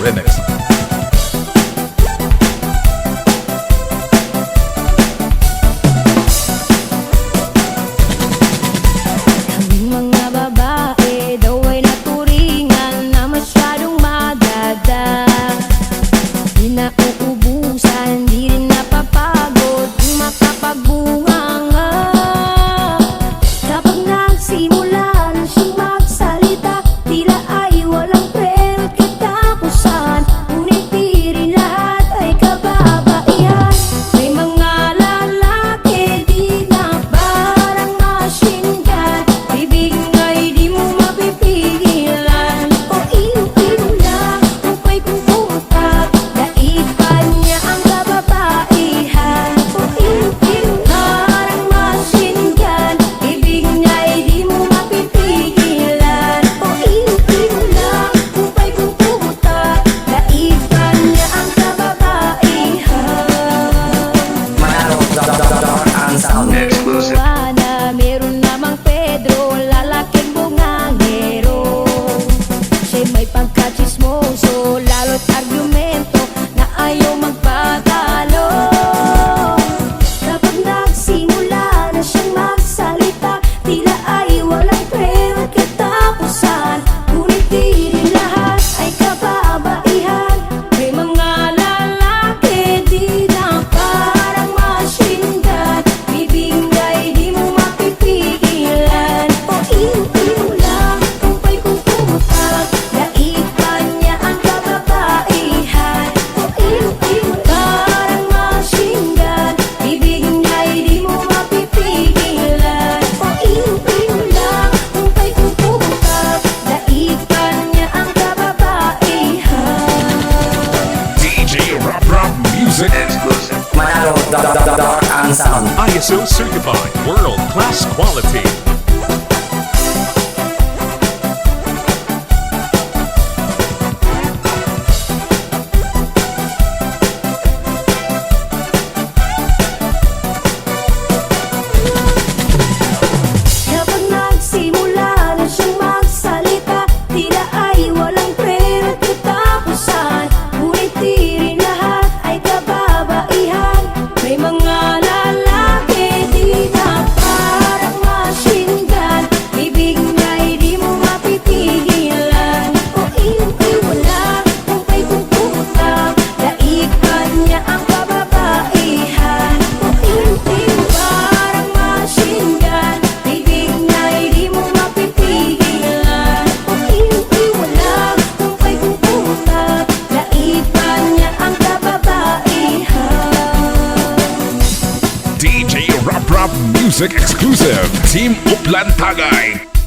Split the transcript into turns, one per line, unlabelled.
Remix.
Kaming mga babae daw ay naturingan na masyadong madada. Di na uubusan, di rin napapagod kung makapagbunganga. Kapag nagsimula na siyang magsalita, tila ay walang preno at katapusan. Ngunit di rin lahat ay kababaihan. May mga lalaki di na parang machine gun, bibig nga'y di mo mapipigilan. O ilo-ilo lang, upay kung putak, daig pa niya ang kababaihan. O ilo-ilo parang machine gun, bibig nga'y di mo mapipigilan. O ilo-ilo lang, upay kung putak, daig pa niya ang kababaihan.
Ang sound exclusive.
Na meron namang Pedro, lalaking bungangero. Siya'y may pagkachismoso, lalo't argumento na ayaw magpatalo. Kapag nagsimula na siyang magsalita, tila ay walang preno at katapusan. Ngunit di rin lahat ay kababaihan. May mga lalaki di na parang machine gun, bibig nga'y di mo mapipigilan. O ilo-ilo lang, kumpay kung putak, daig pa niya ang kababaihan. O ilo-ilo parang machine gun, bibig nga'y di mo mapipigilan. O ilo-ilo lang, kumpay kung putak, daig pa niya ang kababaihan.
DJ Rap Rap Music.
Exclusive. Manalo ang sound.
ISO certified, world class quality.
Kapag nagsimula na siyang magsalita, tila ay walang preno at katapusan. Ngunit di rin lahat ay kababaihan. May mga lalaki di na parang machine gun, bibig nga'y di mo mapipigilan. O ilo-ilo lang, kumpay kung putak, daig pa niya ang kababaihan. O ilo-ilo parang machine gun, bibig nga'y di mo mapipigilan. O ilo-ilo lang, kumpay kung putak, daig pa niya ang kababaihan.
DJ Rap Rap Music exclusive. Team Uplan Tagay.